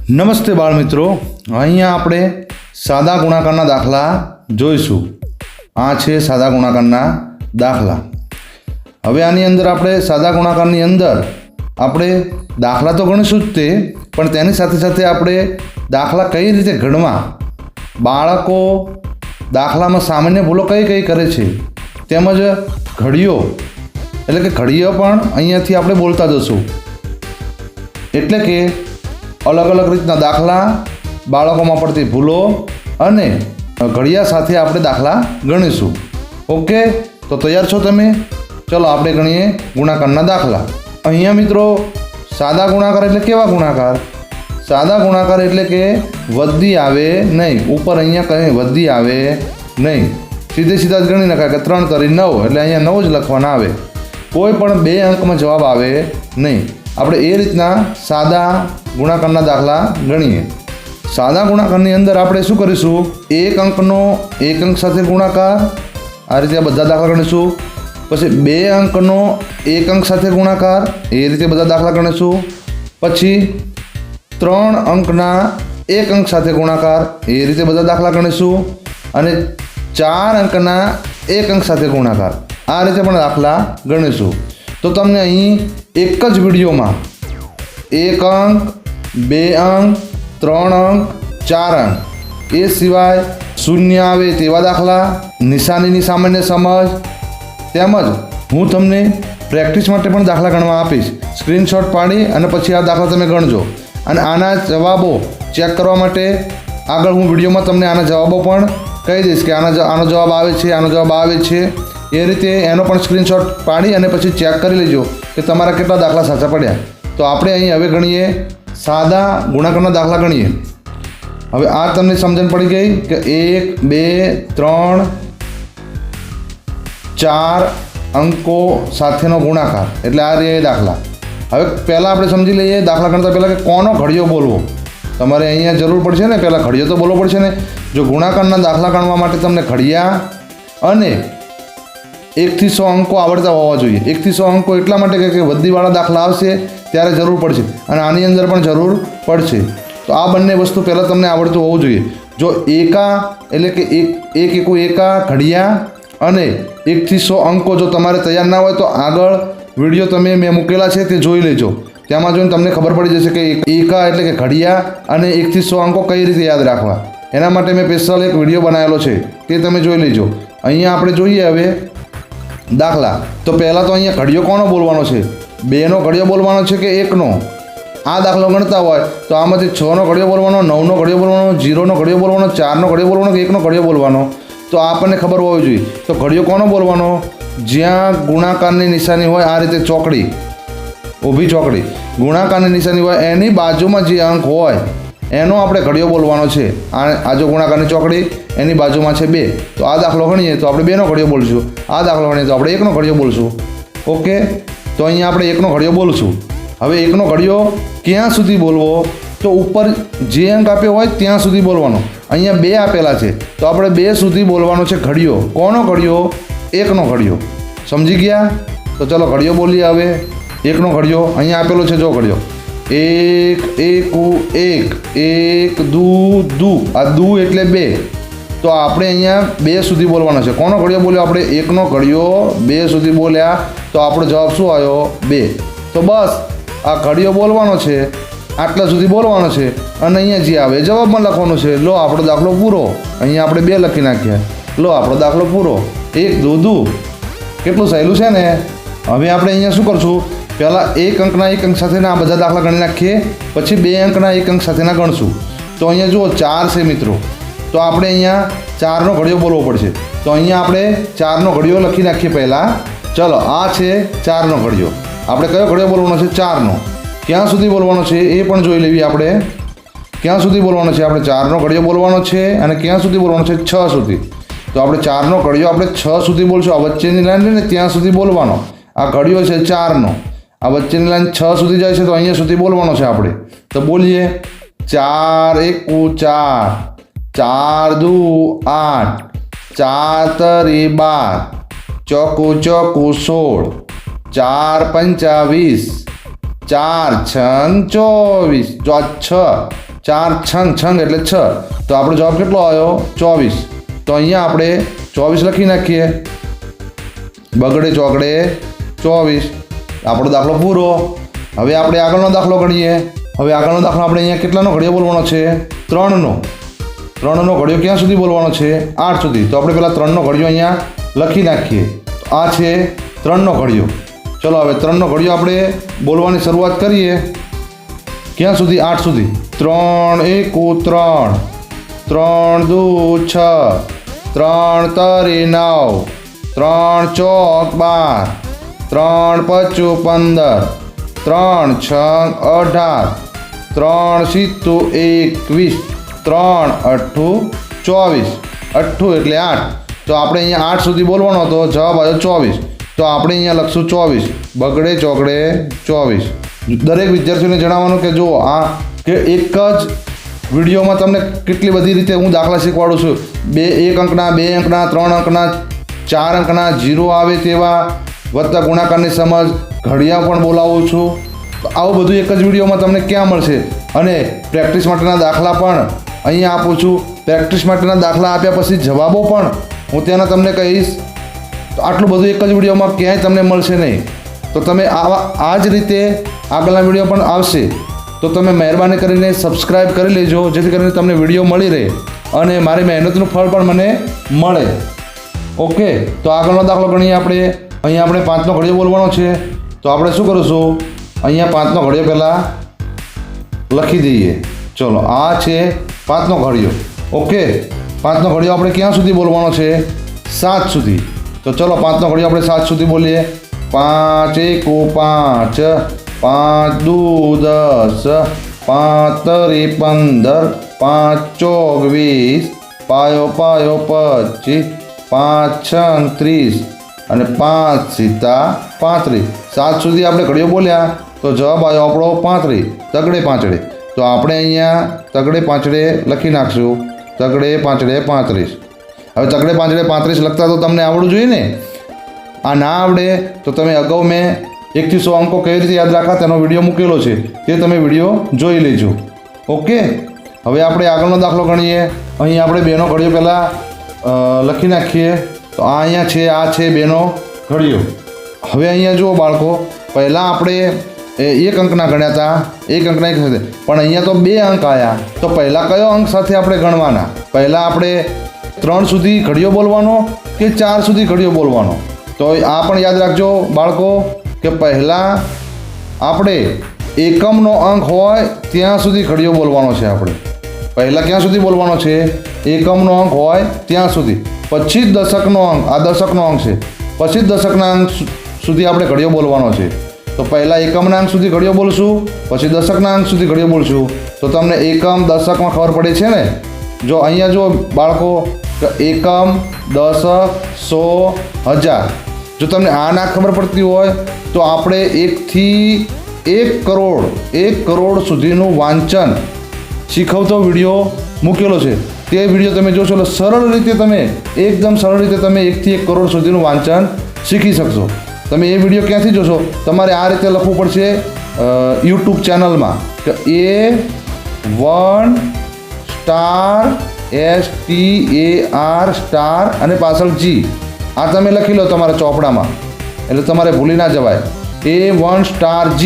નમસ્તે બાળ મિત્રો, અહીંયા આપણે સાદા ગુણાકારના દાખલા જોઈશું. આ છે સાદા ગુણાકારના દાખલા. હવે આની અંદર આપણે સાદા ગુણાકારની અંદર આપણે દાખલા તો ગણીશું જ તે, પણ તેની સાથે સાથે આપણે દાખલા કઈ રીતે ગણવા, બાળકો દાખલામાં સામાન્ય ભૂલો કઈ કઈ કરે છે, તેમજ ઘડીઓ એટલે કે ઘડીઓ પણ અહીંયાથી આપણે બોલતા જશું. એટલે કે અલગ અલગ રીતના દાખલા, બાળકોમાં પડતી ભૂલો અને ઘડિયા સાથે આપણે દાખલા ગણીશું. ઓકે, તો તૈયાર છો તમે? ચલો આપણે ગણીએ ગુણાકારના દાખલા. અહીંયા મિત્રો સાદા ગુણાકાર એટલે કેવા ગુણાકાર? સાદા ગુણાકાર એટલે કે વધી આવે નહીં, ઉપર અહીંયા કંઈ વધી આવે નહીં, સીધે સીધા જ ગણી નખાય કે 3 તરી 9 એટલે અહીંયા 9 જ લખવાના આવે. કોઈ પણ 2 અંકમાં જવાબ આવે નહીં. આપણે એ રીતના સાદા ગુણાકારના દાખલા ગણીએ. સાદા ગુણાકારની અંદર આપણે શું કરીશું? એક અંકનો એક અંક સાથે ગુણાકાર, આ રીતે બધા દાખલા ગણીશું. પછી 2 અંકનો એક અંક સાથે ગુણાકાર, એ રીતે બધા દાખલા ગણીશું. પછી 3 અંકના એક અંક સાથે ગુણાકાર, એ રીતે બધા દાખલા ગણીશું. અને 4 અંકના એક અંક સાથે ગુણાકાર, આ રીતે પણ દાખલા ગણીશું. તો તમને અહીં એક જ વિડીયોમાં 1 અંક, 2 અંક, 3 અંક, 4 અંક, એ સિવાય શૂન્ય આવે તેવા દાખલા, નિશાનીની સામાન્ય સમજ, તેમજ હું તમને પ્રેક્ટિસ માટે પણ દાખલા ગણવા આપીશ. સ્ક્રીનશોટ પાડી અને પછી આ દાખલા તમે ગણજો. અને આના જવાબો ચેક કરવા માટે આગળ હું વિડીયોમાં તમને આના જવાબો પણ કહી દઈશ કે આનો જવાબ આવે છે, આનો જવાબ આવે છે. એ રીતે એનો પણ સ્ક્રીનશોટ પાડી અને પછી ચેક કરી લેજો કે તમારા કેટલા દાખલા સાચા પડ્યા. તો આપણે અહીં હવે ગણીએ સાદા ગુણાકારના દાખલા ગણીએ. હવે આ તમને સમજણ પડી ગઈ કે 1, 2, 3, 4 અંકો સાથેનો ગુણાકાર એટલે આ રે દાખલા. હવે પહેલાં આપણે સમજી લઈએ દાખલા ગણતા પહેલાં કે કોનો ઘડિયો બોલવો. તમારે અહીંયા જરૂર પડશે ને, પહેલાં ઘડિયો તો બોલવો પડશે ને. જો ગુણાકારના દાખલા ગણવા માટે તમને ઘડિયા અને 1 થી 100 અંકો આવડતા હોવા જોઈએ. 1 થી 100 અંકો એટલા માટે કે વધીવાળા દાખલા આવશે ત્યારે જરૂર પડશે, અને આની અંદર પણ જરૂર પડશે. તો આ બંને વસ્તુ પહેલાં તમને આવડતું હોવું જોઈએ. જો એકા એટલે કે એક એકુ એકા ઘડિયા અને 1 થી 100 અંકો જો તમારે તૈયાર ના હોય તો આગળ વિડીયો મેં મૂકેલા છે તે જોઈ લેજો. તેમાં જોઈને તમને ખબર પડી જશે કે એકા એટલે કે ઘડિયા અને 1 થી 100 અંકો કઈ રીતે યાદ રાખવા. એના માટે મેં સ્પેશિયલ એક વિડીયો બનાવેલો છે, તે તમે જોઈ લેજો. અહીંયા આપણે જોઈએ હવે દાખલા. તો પહેલાં તો અહીંયા ઘડિયો કોનો બોલવાનો છે? 2નો ઘડિયો બોલવાનો છે કે 1નો? આ દાખલો ગણતા હોય તો આમાંથી 6નો ઘડિયો બોલવાનો, 9નો ઘડિયો બોલવાનો, 0નો ઘડિયો બોલવાનો, 4નો ઘડિયો બોલવાનો કે 1નો ઘડિયો બોલવાનો? તો આપણને ખબર હોવી જોઈએ. તો ઘડિયો કોનો બોલવાનો? જ્યાં ગુણાકારની નિશાની હોય, આ રીતે ચોકડી, ઊભી ચોકડી, ગુણાકારની નિશાની હોય એની બાજુમાં જે અંક હોય એનો આપણે ઘડિયો બોલવાનો છે. આ જો ગુણાકારની ચોકડી એની બાજુમાં છે 2, તો આ દાખલો ગણીએ તો આપણે 2નો ઘડિયો બોલશું. આ દાખલો ગણીએ તો આપણે 1નો ઘડિયો બોલશું. ઓકે, તો અહીંયા આપણે 1નો ઘડિયો બોલશું. હવે 1નો ઘડિયો ક્યાં સુધી બોલવો? તો ઉપર જે અંક આપ્યો હોય ત્યાં સુધી બોલવાનો. અહીંયા 2 આપેલા છે તો આપણે 2 સુધી બોલવાનો છે ઘડિયો. કોનો ઘડિયો? 1નો ઘડિયો. સમજી ગયા? તો ચલો ઘડિયો બોલીએ હવે. 1નો ઘડિયો અહીંયા આપેલો છે, જો ઘડિયો 1 એકુ 1, 1 દુ દુ, આ દુ એટલે 2. તો આપણે અહીંયા 2 સુધી બોલવાનો છે. કોનો ઘડિયો બોલ્યો આપણે? 1નો ઘડિયો 2 સુધી બોલ્યા તો આપણો જવાબ શું આવ્યો? 2. તો બસ આ ઘડિયો બોલવાનો છે, આટલા સુધી બોલવાનો છે અને અહીંયા જે આવે જવાબમાં લખવાનું છે. લો આપણો દાખલો પૂરો. અહીંયા આપણે 2 લખી નાખ્યા. લો આપણો દાખલો પૂરો. 1 દુ દુ. કેટલું સહેલું છે ને? હવે આપણે અહીંયા શું કરશું? પહેલાં 1 અંકના 1 અંક સાથેના આ બધા દાખલા ગણી નાખીએ, પછી 2 અંકના 1 અંક સાથેના ગણશું. તો અહીંયા જુઓ 4 છે મિત્રો, તો આપણે અહીંયા 4નો ઘડિયો બોલવો પડશે. તો અહીંયા આપણે 4નો ઘડિયો લખી નાખીએ પહેલાં. ચલો, આ છે 4નો ઘડિયો. આપણે કયો ઘડિયો બોલવાનો છે? 4નો. ક્યાં સુધી બોલવાનો છે એ પણ જોઈ લેવી આપણે. ક્યાં સુધી બોલવાનો છે? આપણે 4નો ઘડિયો બોલવાનો છે. અને ક્યાં સુધી બોલવાનો છે? 6 સુધી. તો આપણે 4નો ઘડિયો આપણે 6 સુધી બોલશું. આ વચ્ચેની લાઈન ને ત્યાં સુધી બોલવાનો. આ ઘડિયો છે 4નો, આ વચ્ચેની લાઈન 6 સુધી જાય છે તો અહીંયા સુધી બોલવાનો છે આપણે. તો બોલીએ 4 એકુ 4, 4 દુ 8, 4 તરી 12, ચોકુ 16, 4 પંચા 20, 4 છંગ 24, જો 6 4 છંગ છંગ એટલે 6, તો આપણો જવાબ કેટલો આવ્યો? 24. તો અહીંયા આપણે 24 લખી નાખીએ. બગડે ચોકડે 24. આપણો દાખલો પૂરો. હવે આપણે આગળનો દાખલો ગણીએ. હવે આગળનો દાખલો આપણે અહીંયા કેટલાનો ઘડિયો બોલવાનો છે? 3નો. 3નો ઘડિયો ક્યાં સુધી બોલવાનો છે? 8 સુધી. તો આપણે પહેલાં 3નો ઘડિયો અહીંયા લખી નાખીએ. તો આ છે 3નો ઘડિયો. ચલો હવે 3નો ઘડિયો આપણે બોલવાની શરૂઆત કરીએ. ક્યાં સુધી? 8 સુધી. 3 એકુ 3, 3 દુ 6, 3 તરી 9, 3 ચોક 12, 3 પચું 15, 3 છંગ 18, 3 સીતું 21, 3 અઠ્ઠું 24. 8 એટલે 8. તો આપણે અહીંયા 8 સુધી બોલવાનો હતો. જવાબ આવ્યો 24. તો આપણે અહીંયા લખશું 24. બગડે ચોકડે 24. દરેક વિદ્યાર્થીઓને જણાવવાનું કે જો આ કે એક જ વિડીયોમાં તમને કેટલી બધી રીતે હું દાખલા શીખવાડું છું. 1 અંકના, 2 અંકના, 3 અંકના, 4 અંકના, 0 આવે તેવા, વત્તા ગુણાકારની સમજ, ઘડિયા પણ બોલાવું છું. તો આવું બધું એક જ વિડીયોમાં તમને ક્યાં મળશે? અને પ્રેક્ટિસ માટેના દાખલા પણ અહીંયા આપું છું. પ્રેક્ટિસ માટેના દાખલા આપ્યા પછી જવાબો પણ હું ત્યાંના તમને કહીશ. તો આટલું બધું એક જ વિડીયોમાં ક્યાંય તમને મળશે નહીં. તો તમે આ જ રીતે આગળના વિડીયો પણ આવશે. તો તમે મહેરબાની કરીને સબસ્ક્રાઈબ કરી લેજો, જેથી કરીને તમને વિડીયો મળી રહે અને મારી મહેનતનું ફળ પણ મને મળે. ઓકે, તો આગળનો દાખલો ગણીએ આપણે. અહીંયા આપણે 5નો ઘડિયો બોલવાનો છે. તો આપણે શું કરીશું? અહીંયા 5નો ઘડિયો પહેલાં લખી દઈએ. ચલો, આ છે 5નો ઘડિયો. ઓકે, 5નો ઘડિયો આપણે ક્યાં સુધી બોલવાનો છે? 7 સુધી. તો ચલો 5નો ઘડિયો આપણે 7 સુધી બોલીએ. 5 એકુ 5, 5 દુ 10, 5 તરી 15, 5 ચોક 20, પાયો પાયો 25, 5 છંગ 30 અને 5 સીતા 35. 7 સુધી આપણે ઘડિયો બોલ્યા તો જવાબ આવ્યો આપણો 35. તગડે પાંચડે. તો આપણે અહીંયા તગડે પાંચડે લખી નાખશું. તગડે પાંચડે 35. હવે તગડે પાંચડે 35 લખતા તો તમને આવડવું જોઈએ ને. આ ના આવડે તો તમે અગાઉ મેં 1 થી 100 અંકો કઈ રીતે યાદ રાખવા તેનો વિડીયો મૂકેલો છે, તે તમે વિડીયો જોઈ લેજો. ઓકે, હવે આપણે આગળનો દાખલો ગણીએ. અહીં આપણે 2નો ઘડિયો પહેલાં લખી નાખીએ. તો આ અહીંયા છે, આ છે 2નો ઘડિયો. હવે અહીંયા જુઓ બાળકો, પહેલાં આપણે 1 અંકના ગણ્યા હતા, 1 અંકના એક સાથે, પણ અહીંયા તો 2 અંક આવ્યા. તો પહેલાં કયો અંક સાથે આપણે ગણવાના? પહેલાં આપણે 3 સુધી ઘડિયો બોલવાનો કે 4 સુધી ઘડિયો બોલવાનો? તો આ પણ યાદ રાખજો બાળકો કે પહેલાં આપણે એકમનો અંક હોય ત્યાં સુધી ઘડિયો બોલવાનો છે. આપણે પહેલાં ક્યાં સુધી બોલવાનો છે? એકમનો અંક હોય ત્યાં સુધી. પછી દશકનો અંક, આ દશકનો અંક છે, પછી દશકના અંક સુધી આપણે ઘડિયો બોલવાનો છે. તો પહેલાં એકમના અંક સુધી ઘડિયો બોલશું, પછી દશકના અંક સુધી ઘડિયો બોલશું. તો તમને એકમ દશકમાં ખબર પડે છે ને. જો અહીંયા જો બાળકો, એકમ, દશક, 100, 1000. જો તમને આ ના ખબર પડતી હોય તો આપણે 1 થી 1 કરોડ સુધીનું વાંચન શીખવતો વિડીયો મૂકેલો છે. તે વિડીયો તમે જોશો એટલે સરળ રીતે તમે, એકદમ સરળ રીતે તમે 1 થી 1 કરોડ સુધીનું વાંચન શીખી શકશો. તમે એ વિડીયો ક્યાંથી જોશો? તમારે આ રીતે લખવું પડશે યુટ્યુબ ચેનલમાં કે A1 સ્ટાર STAR અને પાછળ G. આ તમે લખી લો તમારા ચોપડામાં, એટલે તમારે ભૂલી ના જવાય. A1 star G.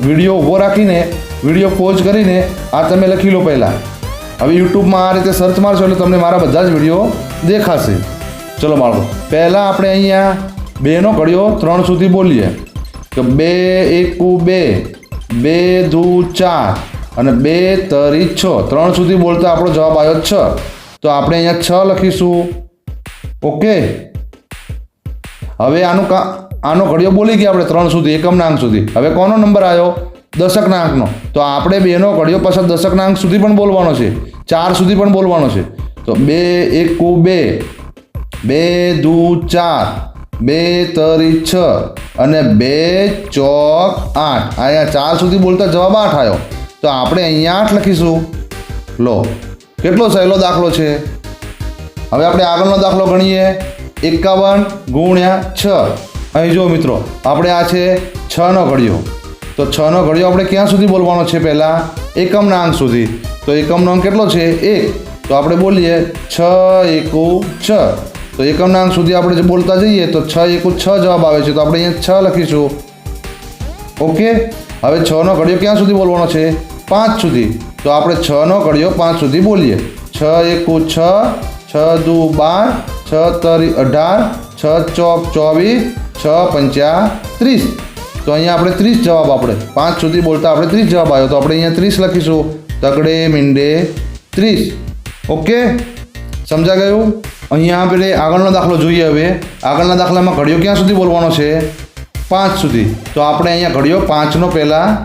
વિડીયો ઊભો રાખીને, વિડીયો પોઝ કરીને આ તમે લખી લો પહેલાં. હવે યુટ્યુબમાં આ રીતે સર્ચ મારશો એટલે તમને મારા બધા જ વિડીયો દેખાશે. ચલો બાળકો, પહેલાં આપણે અહીંયા 2નો ઘડિયો 3 સુધી બોલીએ. તો 2 એકુ 2, 2 દુ 4 અને 2 તરી 6. 3 સુધી બોલતા આપણો જવાબ આવ્યો 6. તો આપણે અહીંયા 6 લખીશું. ઓકે, હવે આનો ઘડિયો બોલી ગયા આપણે 3 સુધી, એકમના અંક સુધી. હવે કોનો નંબર આવ્યો? દશકના અંકનો. તો આપણે 2નો ઘડિયો પાછળ દશકના અંક સુધી પણ બોલવાનો છે, 4 સુધી પણ બોલવાનો છે. તો 2 એકુ 2, 2 દુ 4, 2 તરી 6 અને 2 ચોક 8. અહીંયા 4 સુધી બોલતા જવાબ 8 આવ્યો. તો આપણે અહીંયા 8 લખીશું. લો, કેટલો સહેલો દાખલો છે. હવે આપણે આગળનો દાખલો ગણીએ. 51 ગુણ્યા 6. અહીં જો મિત્રો, આપણે આ છે 6નો ઘડિયો. તો 6નો ઘડિયો આપણે ક્યાં સુધી બોલવાનો છે? પહેલાં એકમના અંક સુધી. તો એકમનો અંક કેટલો છે? 1. તો આપણે બોલીએ 6 એકુ 6. તો એકમના અંક સુધી આપણે બોલતા જઈએ તો 6 એકુ 6 જવાબ આવે છે. તો આપણે અહીંયા 6 લખીશું. ઓકે. હવે 6નો ઘડિયો ક્યાં સુધી બોલવાનો છે? 5 સુધી. તો આપણે 6નો ઘડિયો 5 સુધી બોલીએ. 6 એકુ 6, 6 દુ 12, 6 તરી 18, 6 ચોક 24, 6 પંચા 30. તો અહીંયા આપણે 30 જવાબ આપણે 5 સુધી બોલતા આપણે 30 જવાબ આવ્યો. તો આપણે અહીંયા 30 લખીશું. તગડે મીંડે 30. ઓકે, સમજા ગયું? અહીંયા આપણે આગળનો દાખલો જોઈએ. હવે આગળના દાખલામાં ઘડિયો ક્યાં સુધી બોલવાનો છે? 5 સુધી. તો આપણે અહીંયા ઘડિયો 5નો પહેલાં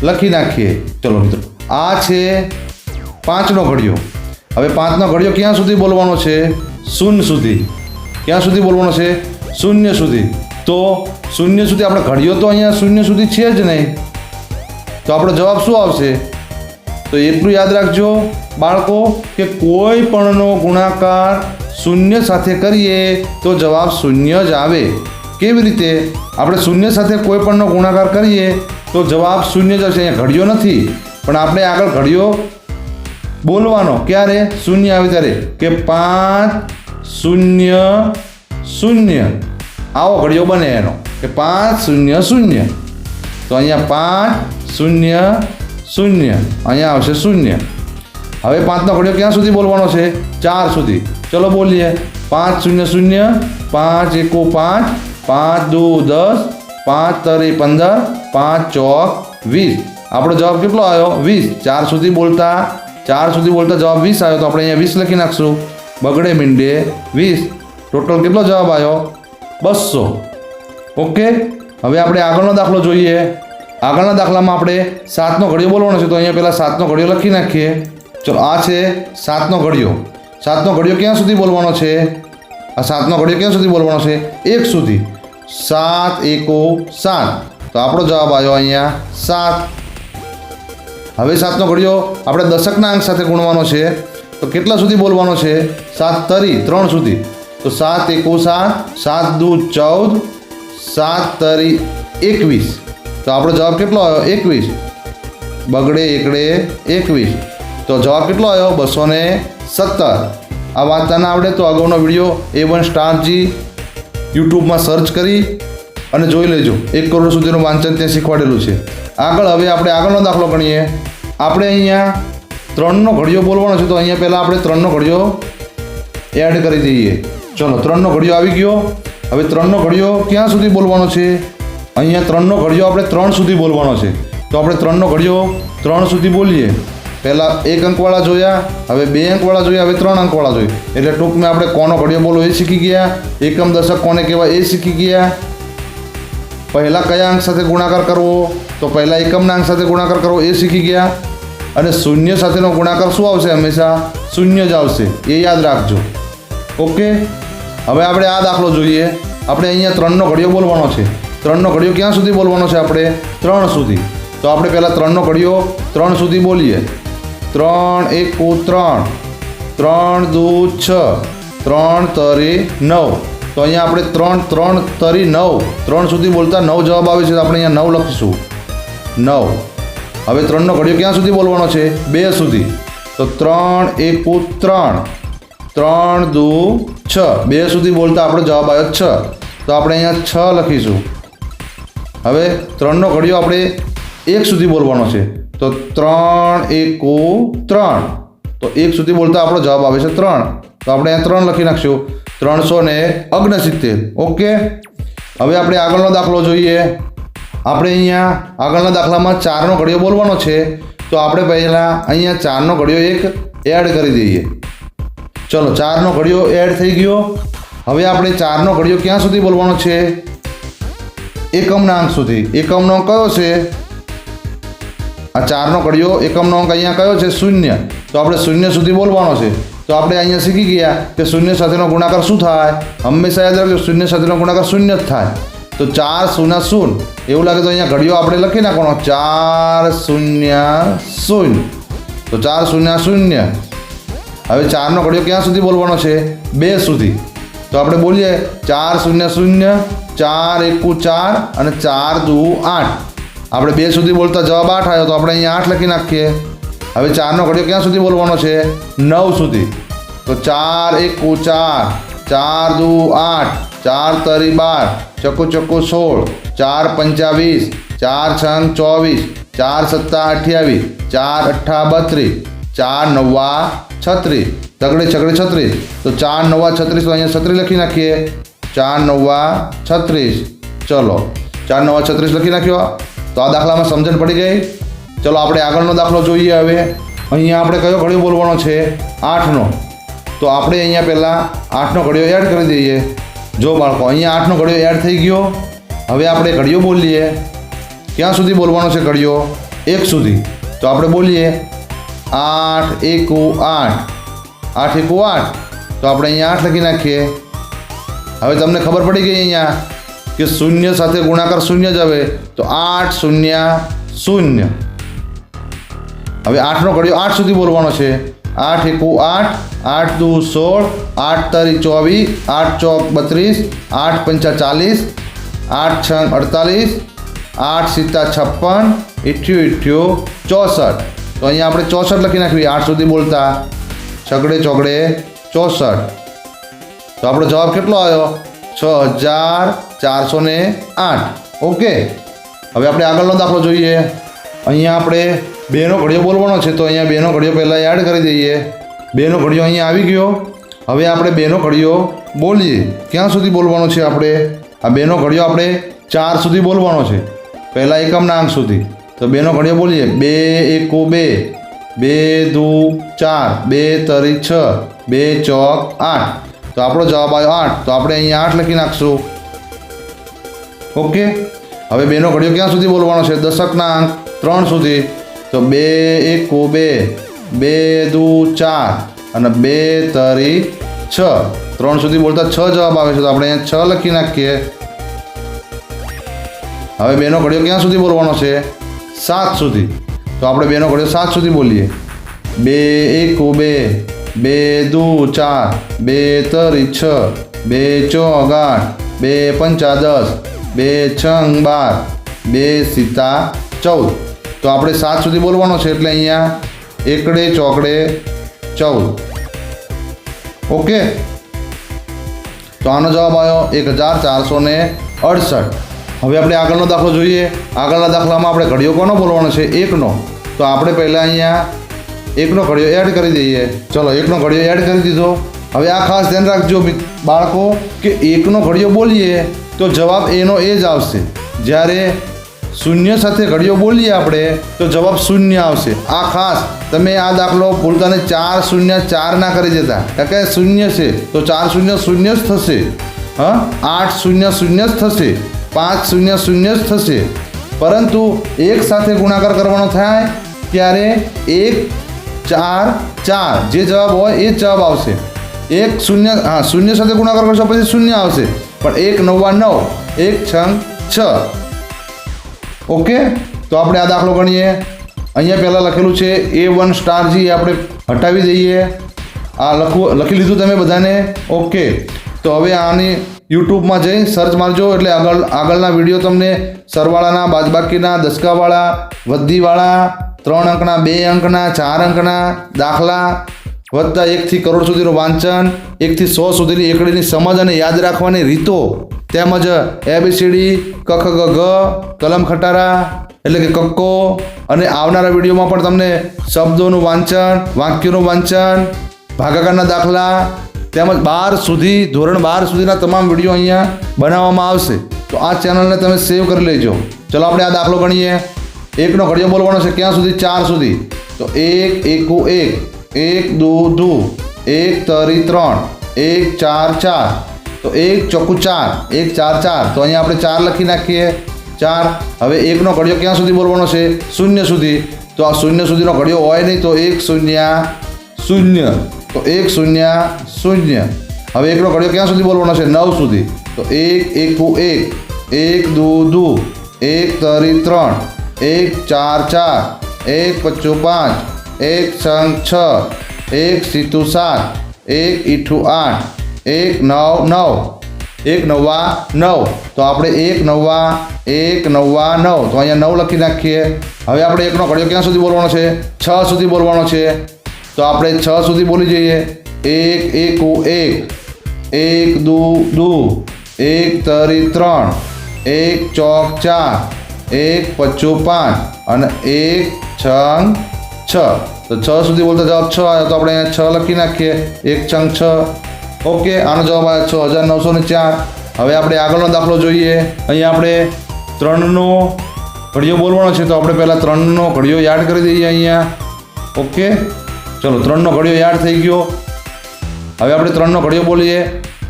લખી નાખીએ. ચલો મિત્રો, આ છે 5નો ઘડિયો. હવે 5નો ઘડિયો ક્યાં સુધી બોલવાનો છે? 0 સુધી. ક્યાં સુધી બોલવાનો છે? 0 સુધી. તો 0 સુધી આપણે ઘડિયો તો અહીંયા 0 સુધી છે જ નહીં. તો આપણો જવાબ શું આવશે? તો એટલું યાદ રાખજો બાળકો કે કોઈ પણનો ગુણાકાર 0 સાથે કરીએ તો જવાબ 0 જ આવે. કેવી રીતે? આપણે 0 સાથે કોઈ પણનો ગુણાકાર કરીએ તો જવાબ 0 જ આવશે. અહીંયા ઘડિયો નથી, પણ આપણે આગળ ઘડિયો બોલવાનો ક્યારે? 0 આવે ત્યારે, કે 5 0 0. આવો ઘડિયો બને એનો, કે 5 0 0. તો અહીંયા 5 0 0, અહીંયા આવશે 0. હવે 5નો ઘડિયો ક્યાં સુધી બોલવાનો છે? 4 સુધી. ચલો બોલીએ. 5 0 0, 5 એકુ 5, 5 દુ 10, 5 તરી 15, 5 ચોક 20. આપણો જવાબ કેટલો આવ્યો? 20. 4 સુધી બોલતા જવાબ 20 આવ્યો. તો આપણે અહીંયા 20 લખી નાખશું. બગડે મીંડે 20. ટોટલ કેટલો જવાબ આવ્યો? 200. ઓકે. હવે આપણે આગળનો દાખલો જોઈએ. આગળના દાખલામાં આપણે 7નો ઘડિયો બોલવાનો છે. તો અહીંયા પહેલાં 7નો ઘડિયો લખી નાખીએ. ચલો, આ છે 7નો ઘડિયો. 7નો ઘડિયો ક્યાં સુધી બોલવાનો છે? આ 7નો ઘડિયો ક્યાં સુધી બોલવાનો છે? 1 સુધી. 7 એકુ 7. તો આપણો જવાબ આવ્યો અહીંયા 7. હવે 7નો ઘડિયો આપણે દશકના અંક સાથે ગુણવાનો છે. તો કેટલા સુધી બોલવાનો છે? 7 તરી 3 સુધી. તો 7 એકુ 7, 7 દુ 14, 7 તરી 21. તો આપણો જવાબ કેટલો આવ્યો? 21. બગડે એકડે 21. તો જવાબ કેટલો આવ્યો? 217. આ વાંચતા ના આવડે તો અગાઉનો વિડીયો A1 સ્ટારજી યુટ્યુબમાં સર્ચ કરી અને જોઈ લેજો. 1 કરોડ સુધીનું વાંચન ત્યાં શીખવાડેલું છે. આગળ હવે આપણે આગળનો દાખલો ગણીએ. આપણે અહીંયા 3નો ઘડિયો બોલવાનો છે. તો અહીંયા પહેલાં આપણે 3નો ઘડિયો એડ કરી દઈએ. ચલો, 3નો ઘડિયો આવી ગયો. હવે 3નો ઘડિયો ક્યાં સુધી બોલવાનો છે? અહીંયા 3નો ઘડિયો આપણે 3 સુધી બોલવાનો છે. તો આપણે 3નો ઘડિયો 3 સુધી બોલીએ. પહેલાં 1 અંકવાળા જોયા, હવે 2 અંકવાળા જોયા, હવે 3 અંકવાળા જોઈએ. એટલે ટૂંકમાં આપણે કોનો ઘડિયો બોલવો એ શીખી ગયા. એકમ દશક કોને કહેવાય એ શીખી ગયા. પહેલાં કયા અંક સાથે ગુણાકાર કરવો? તો પહેલાં એકમના અંક સાથે ગુણાકાર કરવો એ શીખી ગયા. અને 0 સાથેનો ગુણાકાર શું આવશે? હંમેશા 0 જ આવશે. એ યાદ રાખજો. ઓકે. હવે આપણે આ દાખલો જોઈએ. આપણે અહીંયા 3નો ઘડિયો બોલવાનો છે. 3નો ઘડિયો ક્યાં સુધી બોલવાનો છે? આપણે 3 સુધી. તો આપણે પહેલાં 3નો ઘડિયો 3 સુધી બોલીએ. 3 એકુ 3, 3 દુ 6, 3 તરી 9. તો અહીંયા આપણે 3 તરી 9, 3 સુધી બોલતા 9 જવાબ આવે છે. તો આપણે અહીંયા 9 લખીશું. 9. હવે 3નો ઘડિયો ક્યાં સુધી બોલવાનો છે? 2 સુધી. તો 3 એકુ 3, 3 દુ 6. 2 સુધી બોલતા આપણો જવાબ આવ્યો 6. તો આપણે અહીંયા 6 લખીશું. હવે 3નો ઘડિયો આપણે 1 સુધી બોલવાનો છે. તો 3 એકુ 3. તો 1 સુધી બોલતા આપણો જવાબ આવે છે 3. તો આપણે અહીંયા 3 લખી નાખશું. 369. ઓકે. હવે આપણે આગળનો દાખલો જોઈએ. આપણે અહીંયા આગળના દાખલામાં 4નો ઘડિયો બોલવાનો છે. તો આપણે પહેલાં અહીંયા 4નો ઘડિયો એક એડ કરી દઈએ. ચલો, 4નો ઘડિયો એડ થઈ ગયો. હવે આપણે 4નો ઘડિયો ક્યાં સુધી બોલવાનો છે? એકમના અંક સુધી. એકમનો અંક કયો છે? આ 4નો ઘડિયો એકમનો અંક અહીંયા કયો છે? 0. તો આપણે 0 સુધી બોલવાનો છે. તો આપણે અહીંયા શીખી ગયા કે 0 સાથેનો ગુણાકાર શું થાય? હંમેશા યાદ રાખજો, 0 સાથેનો ગુણાકાર 0 જ થાય. તો 4 0 0. એવું લાગે તો અહીંયા ઘડિયો આપણે લખી નાખવાનો 4 0 0. તો 4 0 0. હવે 4નો ઘડિયો ક્યાં સુધી બોલવાનો છે? 2 સુધી. તો આપણે બોલીએ 4 0 0, 4 એકુ 4 અને 4 દુ 8. આપણે 2 સુધી બોલતા જવાબ 8 આવ્યો તો આપણે અહીંયા 8 લખી નાખીએ. હવે 4નો ઘડિયો ક્યાં સુધી બોલવાનો છે? 9 સુધી. તો 4 એકુ 4, 4 દુ 8, 4 તરી 12, ચકુ ચકુ 16, 4 પંચા 20, 4 છંગ 24, 4 સત્તા 28, 4 અઠ્ઠા 32, 4 નવ્વા 36, તગડે છગડે 36. તો 4 નવ્વા 36, તો અહીંયા 36 લખી નાખીએ. 4 નવ્વા 36. ચલો 4 નવ્વા 36 લખી નાખ્યો. તો આ દાખલામાં સમજણ પડી ગઈ. ચલો આપણે આગળનો દાખલો જોઈએ. હવે અહીંયા આપણે કયો ઘડિયો બોલવાનો છે? 8નો. તો આપણે અહીંયા પહેલાં 8નો ઘડિયો એડ કરી દઈએ. જો બાળકો અહીંયા 8નો ઘડિયો એડ થઈ ગયો. હવે આપણે ઘડિયો બોલીએ. ક્યાં સુધી બોલવાનો છે ઘડિયો? 1 સુધી. તો આપણે બોલીએ 8 એકુ 8, 8 એકુ 8. તો આપણે અહીંયા 8 લખી નાખીએ. હવે તમને ખબર પડી ગઈ અહીંયા કે શૂન્ય સાથે ગુણાકાર શૂન્ય જ આવે. તો 8 શૂન્ય 0. હવે 8નો ઘડિયો 8 સુધી બોલવાનો છે. 8 એકુ 8, 8 દુ 16, 8 તરી 24, 8 ચોક 32, 8 પંચા 40, 8 છંગ 48, 8 સિત્તા 56, 88 64. તો અહીંયા આપણે 64 લખી નાખવી. 8 સુધી બોલતા છગડે ચોગડે 64. તો આપણો જવાબ કેટલો આવ્યો? 6408. ઓકે. હવે આપણે આગળનો દાખલો જોઈએ. અહીંયા આપણે 2નો ઘડિયો બોલવાનો છે. તો અહીંયા 2નો ઘડિયો પહેલાં એડ કરી દઈએ. 2નો ઘડિયો અહીંયા આવી ગયો. હવે આપણે 2નો ઘડિયો બોલીએ. ક્યાં સુધી બોલવાનો છે આપણે? આ 2નો ઘડિયો આપણે 4 સુધી બોલવાનો છે. પહેલાં એકમના અંક સુધી. તો 2નો ઘડિયો બોલીએ. 2 એકુ 2, 2 દુ 4, 2 તરી 6, 2 ચોક 8. તો આપણો જવાબ આવ્યો 8. તો આપણે અહીંયા 8 લખી નાખશું. ઓકે. હવે 2નો ઘડિયો ક્યાં સુધી બોલવાનો છે? દશકના અંક 3 સુધી. તો 2 એકુ 2, 2 દુ 4 અને 2 તરી 6. 3 સુધી બોલતા 6 જવાબ આવે છે. તો આપણે અહીંયા 6 લખી નાખીએ. હવે 2નો ઘડિયો ક્યાં સુધી બોલવાનો છે? 7 સુધી. તો આપણે 2નો ઘડિયો 7 સુધી બોલીએ. 2 એકુ 2, 2 દુ 4, 2 તરી 6, 2 ચોક 8, 2 પંચા 10, 2 છંગ 12, 2 સિત્તા 14. તો આપણે 7 સુધી બોલવાનો છે. એટલે અહીંયા એકડે ચોકડે 14. ઓકે. તો આનો જવાબ આવ્યો 1468. હવે આપણે આગળનો દાખલો જોઈએ. આગળના દાખલામાં આપણે ઘડિયો કોનો બોલવાનો છે? 1નો. તો આપણે પહેલાં અહીંયા 1નો ઘડિયો એડ કરી દઈએ. ચલો 1નો ઘડિયો એડ કરી દીધો. હવે આ ખાસ ધ્યાન રાખજો બાળકો કે 1નો ઘડિયો બોલીએ તો જવાબ એનો એ જ આવશે. જ્યારે શૂન્ય સાથે ઘડિયો બોલીએ આપણે તો જવાબ શૂન્ય આવશે. આ ખાસ તમે આ દાખલો ભૂલતાને 4 0 4 ના કરી દેતા. કારણ કે શૂન્ય છે તો 4 0 0 જ થશે. 8 0 0 જ થશે. 5 0 0 જ થશે. પરંતુ 1 સાથે ગુણાકાર કરવાનો થાય ત્યારે 1 4 4 જે જવાબ હોય એ જ જવાબ આવશે. 1 0 શૂન્ય સાથે ગુણાકાર કરશો પછી શૂન્ય આવશે. પણ 1 નવ્વા 9, 1 છંગ 6. ઓકે. તો આપણે આ દાખલો ગણીએ. અહીંયા પહેલાં લખેલું છે A1 સ્ટાર G. આપણે હટાવી દઈએ. આ લખી લીધું તમે બધાને? ઓકે. તો હવે આની યુટ્યુબમાં જઈ સર્ચ મારજો એટલે આગળના વિડીયો તમને સરવાળાના, બાદબાકીના, દસકાવાળા, વધીવાળા, 3 અંકના, 2 અંકના, 4 અંકના દાખલા વત્તા 1 થી કરોડ સુધીનું વાંચન, 1 થી 100 સુધીની એકડીની સમજ અને યાદ રાખવાની રીતો, તેમજ ABCD, ક ખ ગ ઘ, કલમ ખટારા એટલે કે કક્કો, અને આવનારા વિડીયોમાં પણ તમને શબ્દોનું વાંચન, વાક્યોનું વાંચન, ભાગાકારના દાખલા તેમજ 12 સુધી, ધોરણ 12 સુધીના તમામ વિડીયો અહીંયા બનાવવામાં આવશે. તો આ ચેનલને તમે સેવ કરી લેજો. ચલો આપણે આ દાખલો ગણીએ. 1નો ઘડિયો બોલવાનો છે ક્યાં સુધી? 4 સુધી. તો 1 એકુ 1, 1 દુ 2, 1 તરી 3, 1 4 4. તો 1 ચોકુ 4, 1 4 4. તો અહીંયા આપણે 4 લખી નાખીએ. 4. હવે 1નો ઘડિયો ક્યાં સુધી બોલવાનો છે? 0 સુધી. તો આ 0 સુધીનો ઘડિયો હોય નહીં તો 1 0 0. તો 1 0 0. હવે 1નો ઘડિયો ક્યાં સુધી બોલવાનો છે? 9 સુધી. તો 1 એકુ 1, 1 દુ 2, 1 તરી 3, 1 4 4, 1 પચ્ચું 5, 1 છંગ 6, 1 સીતું 7, 1 ઈઠું 8, 1 9 9. 1 નવા 9, તો આપણે 1 નવા 9, તો અહીંયા 9 લખી નાખીએ. હવે આપણે 1નો ઘડિયો ક્યાં સુધી બોલવાનો છે? 6 સુધી બોલવાનો છે. તો આપણે 6 સુધી બોલી જઈએ. 1 એકુ 1, 1 દુ 1 તરી 3, 1 ચોક 4, 1 પચ્ચું 5 અને 1 છંગ 6. તો 6 સુધી બોલતા જવાબ 6 આવ્યો, તો આપણે અહીંયા 6 લખી નાખીએ. 1 છંગ 6. ઓકે, આનો જવાબ આવ્યો 6904. હવે આપણે આગળનો દાખલો જોઈએ. અહીંયા આપણે 3નો ઘડિયો બોલવાનો છે, તો આપણે પહેલાં 3નો ઘડિયો યાદ કરી દઈએ અહીંયા. ઓકે, ચલો 3નો ઘડિયો યાદ થઈ ગયો. હવે આપણે 3નો ઘડિયો બોલીએ.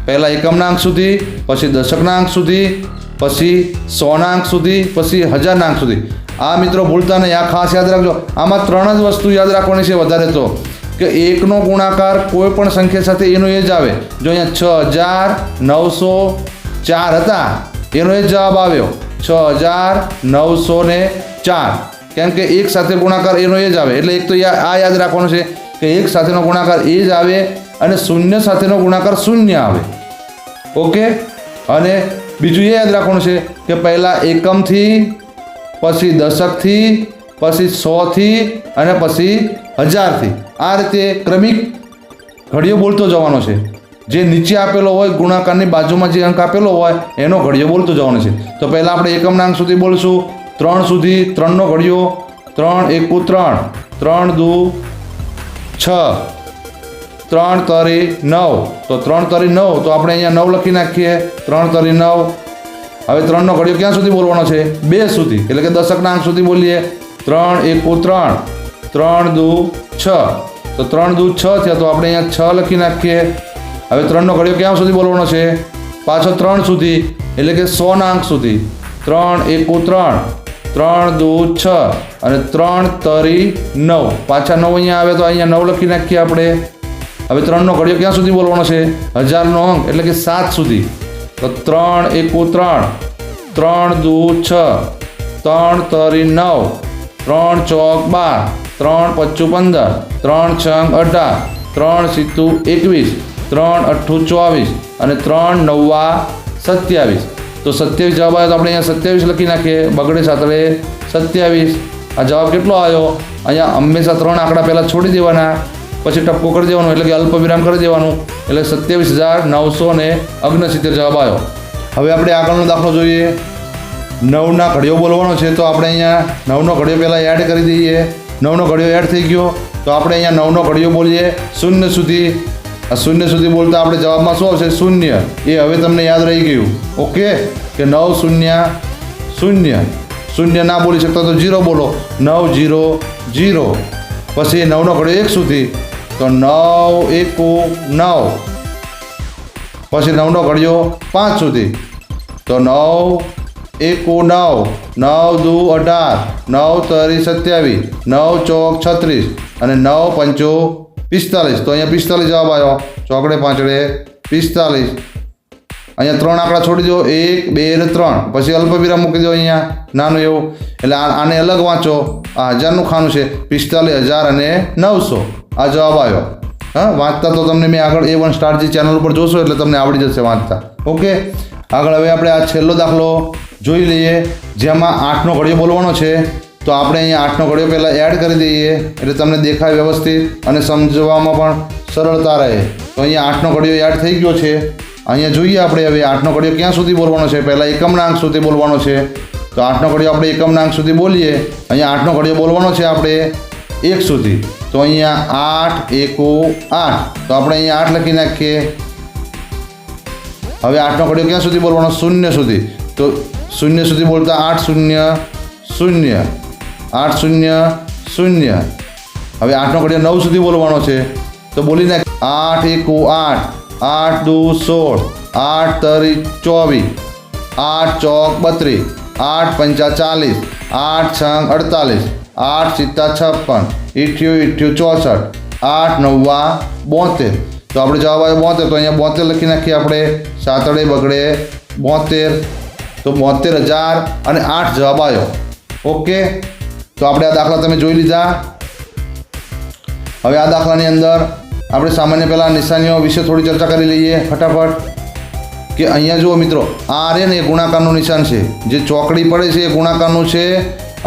પહેલાં એકમના અંક સુધી, પછી દશકના અંક સુધી, પછી 100ના અંક સુધી, પછી 1000ના અંક સુધી. આ મિત્રો ભૂલતા નહીં, આ ખાસ યાદ રાખજો. આમાં 3 જ વસ્તુ યાદ રાખવાની છે વધારે તો, કે 1નો ગુણાકાર કોઈ પણ સંખ્યા સાથે એનો એ જ આવે. જો અહીંયા 6904 હતા, એનો એ જવાબ આવ્યો 6904, કેમ કે 1 સાથે ગુણાકાર એનો એ જ આવે. એટલે એક તો આ યાદ રાખવાનું છે કે 1 સાથેનો ગુણાકાર એ જ આવે અને 0 સાથેનો ગુણાકાર 0 આવે. ઓકે, અને બીજું એ યાદ રાખવાનું છે કે પહેલાં એકમથી, પછી દશકથી, પછી 100થી અને પછી 1000થી. આ રીતે ક્રમિક ઘડિયો બોલતો જવાનો છે. જે નીચે આપેલો હોય ગુણાકારની બાજુમાં જે અંક આપેલો હોય એનો ઘડિયો બોલતો જવાનો છે. તો પહેલાં આપણે એકમના અંક સુધી બોલશું. 3 સુધી 3નો ઘડિયો. 3 એકુ 3, 3 દુ 6, 3 તરી 9, તો 3 તરી 9, તો આપણે અહીંયા 9 લખી નાખીએ. 3 તરી 9. હવે 3નો ઘડિયો ક્યાં સુધી બોલવાનો છે? 2 સુધી, એટલે કે દશકના અંક સુધી બોલીએ. 3 એકુ 3, 3 દુ 6, તો 3 દુ 6 થયા, તો આપણે અહીંયા 6 લખી નાખીએ. હવે 3નો ઘડિયો ક્યાં સુધી બોલવાનો છે? પાછો 3 સુધી, એટલે કે 100ના અંક સુધી. 3 એકુ 3, 3 દુ 6 અને 3 તરી 9, પાછા 9 અહીંયા આવે, તો અહીંયા 9 લખી નાખીએ આપણે. હવે 3નો ઘડિયો ક્યાં સુધી બોલવાનો છે? 1000નો અંક, એટલે કે 7 સુધી. તો 3 એકુ 3, 3 દુ 6, 3 તરી 9, 3 ચોક 12, 3 પચ્ચું 15, 3 છંગ 18, 3 સીતું 21, 3 અઠ્ઠું 24 અને 3 નવ્વા 27. તો 27 જવાબ આવ્યો, તો આપણે અહીંયા 27 લખી નાખીએ. બગડે સાતડે 27. આ જવાબ કેટલો આવ્યો? અહીંયા હંમેશા 3 આંકડા પહેલાં છોડી દેવાના, પછી ટપકો કરી દેવાનું, એટલે કે અલ્પ વિરામ કરી દેવાનું. એટલે 27,969 જવાબ આવ્યો. હવે આપણે આગળનો દાખલો જોઈએ. 9ના ઘડિયો બોલવાનો છે, તો આપણે અહીંયા 9નો ઘડિયો પહેલાં એડ કરી દઈએ. 9નો ઘડિયો એડ થઈ ગયો, તો આપણે અહીંયા 9નો ઘડિયો બોલીએ 0 સુધી. આ 0 સુધી બોલતા આપણે જવાબમાં શું આવશે? 0. એ હવે તમને યાદ રહી ગયું. ઓકે, કે 9 0 0. 0 ના બોલી શકતા તો 0 બોલો. 9 0 0. પછી 9નો ઘડિયો 1 સુધી, તો 9 એકુ 9. પછી 9નો ઘડિયો 5 સુધી, તો 9 એકુ 9, 9 દુ 18, 9 તરી 27, 9 ચોક 36 અને 9 પંચું 45. તો અહીંયા 45 જવાબ આવ્યો. ચોકડે પાંચડે 45. અહીંયા 3 આંકડા છોડી દો, 1 2 અને 3, પછી અલ્પ વિરામ મૂકી દો અહીંયા નાનું એવું. એટલે આને અલગ વાંચો. આ 1000નું ખાનું છે. 45,000 અને 900 આ જવાબ આવ્યો. હા, વાંચતા તો તમને મેં આગળ A1 સ્ટાર જે ચેનલ ઉપર જોશો એટલે તમને આવડી જશે વાંચતા. ઓકે, આગળ હવે આપણે આ છેલ્લો દાખલો જોઈ લઈએ, જેમાં 8નો ઘડિયો બોલવાનો છે. તો આપણે અહીંયા 8નો ઘડિયો પહેલાં એડ કરી દઈએ, એટલે તમને દેખાય વ્યવસ્થિત અને સમજવામાં પણ સરળતા રહે. તો અહીંયા 8નો ઘડિયો એડ થઈ ગયો છે. અહીંયા જોઈએ આપણે હવે 8નો ઘડિયો ક્યાં સુધી બોલવાનો છે? પહેલાં એકમના અંક સુધી બોલવાનો છે. તો 8નો ઘડિયો આપણે એકમના અંક સુધી બોલીએ. અહીંયા 8નો ઘડિયો બોલવાનો છે આપણે 1 સુધી. તો અહીંયા 8 એકુ 8, તો આપણે અહીંયા 8 લખી નાખીએ. હવે 8નો ઘડિયો ક્યાં સુધી બોલવાનો? 0 સુધી. તો 0 સુધી બોલતા 8 0 0, 8 0 0. હવે 8નો ઘડિયો 9 સુધી બોલવાનો છે, તો બોલી નાખ. 8 એકુ 8, 8 દુ 16, 8 તરી 24, 8 ચોક 32, 8 પંચા 40, 8 છંગ 48, 8 સિત્તા 56, 88 64, 8 નવ્વા 72. તો આપણે જવાબ આવ્યો 72. તો અહીંયા 72 લખી નાખીએ આપણે. સાતડે બગડે 72, તો 72,000 અને 8 જવાબ આવ્યો. ઓકે, તો આપણે આ દાખલા તમે જોઈ લીધા. હવે આ દાખલાની અંદર આપણે સામાન્ય પહેલાં નિશાનીઓ વિશે થોડી ચર્ચા કરી લઈએ ફટાફટ. કે અહીંયા જુઓ મિત્રો, આ રે ને એ ગુણાકારનું નિશાન છે, જે ચોકડી પડે છે એ ગુણાકારનું છે,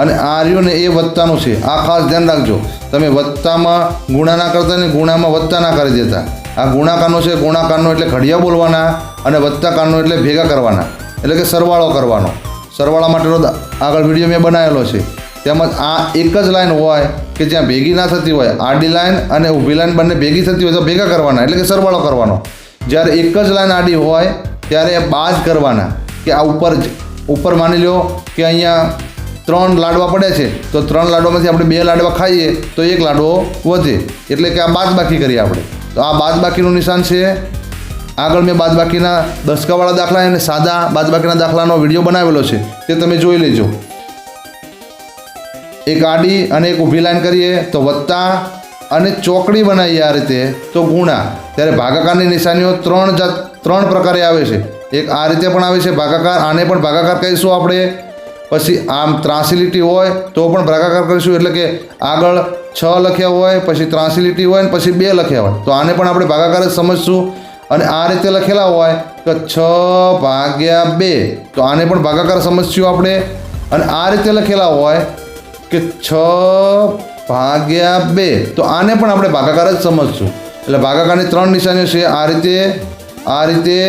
અને આ રહ્યું ને એ વત્તાનું છે. આ ખાસ ધ્યાન રાખજો, તમે વત્તામાં ગુણા ના કરતા ને ગુણામાં વત્તા ના કરી દેતા. આ ગુણાકારનો છે, ગુણાકારનો એટલે ઘડિયા બોલવાના, અને વત્તાકારનો એટલે ભેગા કરવાના, એટલે કે સરવાળો કરવાનો. સરવાળા માટેનો આગળ વિડીયો મેં બનાવેલો છે. તેમજ આ એક જ લાઈન હોય કે જ્યાં ભેગી ના થતી હોય, આડી લાઈન અને ઊભી લાઈન બંને ભેગી થતી હોય તો ભેગા કરવાના, એટલે કે સરવાળો કરવાનો. જ્યારે એક જ લાઈન આડી હોય ત્યારે બાદ કરવાના, કે આ ઉપર માની લો કે અહીંયા 3 લાડવા પડ્યા છે, તો 3 લાડવામાંથી આપણે 2 લાડવા ખાઈએ તો 1 લાડવો વધે, એટલે કે આ બાદબાકી કરીએ આપણે. તો આ બાદબાકીનું નિશાન છે. આગળ મેં બાદબાકીના દસકાવાળા દાખલા અને સાદા બાદબાકીના દાખલાનો વિડીયો બનાવેલો છે, તે તમે જોઈ લેજો. એક આડી અને એક ઊભી લાઈન કરીએ તો વત્તા, અને ચોકડી બનાવીએ આ રીતે તો ગુણા. ત્યારે ભાગાકારની નિશાનીઓ 3 પ્રકારે આવે છે. એક આ રીતે પણ આવે છે ભાગાકાર, આને પણ ભાગાકાર કહીશું આપણે. પછી આમ ત્રાસી લીટી હોય તો પણ ભાગાકાર કરીશું, એટલે કે આગળ 6 લખ્યા હોય, પછી ત્રાસી લીટી હોય, ને પછી 2 લખ્યા હોય તો આને પણ આપણે ભાગાકાર જ સમજશું. અને આ રીતે લખેલા હોય તો 6/2 તો આને પણ ભાગાકાર સમજશું આપણે. અને આ રીતે લખેલા હોય કે 6/2 તો આને પણ આપણે ભાગાકાર જ સમજશું. એટલે ભાગાકારની 3 નિશાનીઓ છે, આ રીતે, આ રીતે,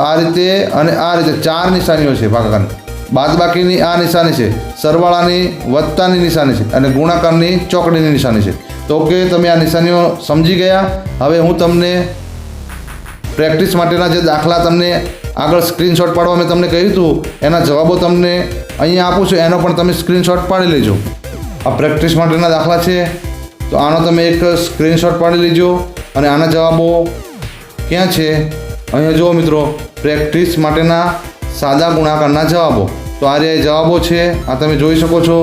આ રીતે અને આ રીતે 4 નિશાનીઓ છે ભાગાકારની. બાદબાકીની આ નિશાની છે, સરવાળાની વત્તાની નિશાની છે, અને ગુણાકારની ચોકડીની નિશાની છે. તો ઓકે, તમે આ નિશાનીઓ સમજી ગયા. હવે હું તમને પ્રેક્ટિસ માટેના જે દાખલા તમને આગળ સ્ક્રીનશોટ પાડવા મેં તમને કહ્યું હતું, એના જવાબો તમને અહીંયા આપું છું, એનો પણ તમે સ્ક્રીનશોટ પાડી લેજો. આ પ્રેક્ટિસ માટેના દાખલા છે, તો આનો તમે એક સ્ક્રીનશોટ પાડી લેજો. અને આના જવાબો ક્યાં છે? અહીંયા જુઓ મિત્રો, પ્રેક્ટિસ માટેના સાદા ગુણાકારના જવાબો. તો આ જે જવાબો છે આ તમે જોઈ શકો છો.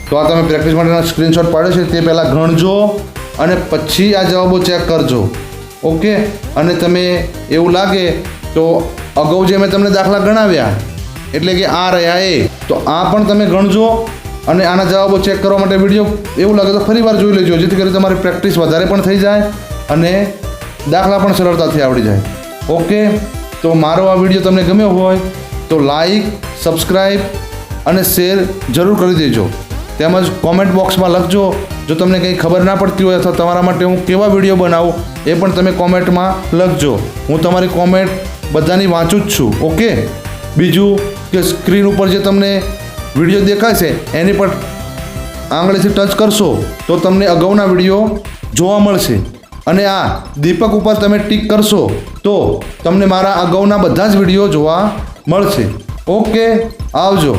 તો આ તમે પ્રેક્ટિસ માટેના સ્ક્રીનશોટ પાડ્યો છે તે પહેલાં ગણજો, અને પછી આ જવાબો ચેક કરજો. ઓકે, અને તમે એવું લાગે તો અગાઉ જે મેં તમને દાખલા ગણાવ્યા, એટલે કે આ રહ્યા એ, તો આ પણ તમે ગણજો. અને આના જવાબો ચેક કરવા માટે વિડીયો એવું લાગે તો ફરીવાર જોઈ લેજો, જેથી કરી તમારી પ્રેક્ટિસ વધારે પણ થઈ જાય અને દાખલા પણ સરળતાથી આવડી જાય. ઓકે, તો મારો આ વિડીયો તમને ગમ્યો હોય તો લાઈક, સબસ્ક્રાઈબ અને શેર જરૂર કરી દેજો. તેમજ કોમેન્ટ બોક્સમાં લખજો જો તમને કંઈ ખબર ના પડતી હોય, અથવા તમારા માટે હું કેવા વિડીયો બનાવું એ પણ તમે કોમેન્ટમાં લખજો. હું તમારી કોમેન્ટ બધાની વાંચું જ છું. ઓકે, બીજું કે સ્ક્રીન ઉપર જે તમને વિડીયો દેખાશે એની પર આંગળીથી ટચ કરશો તો તમને અગાઉના વિડીયો જોવા મળશે. અને આ દીપક ઉપર તમે ટિક કરશો તો તમને મારા અગાઉના બધા જ વિડીયો જોવા મળશે. ઓકે, આવજો.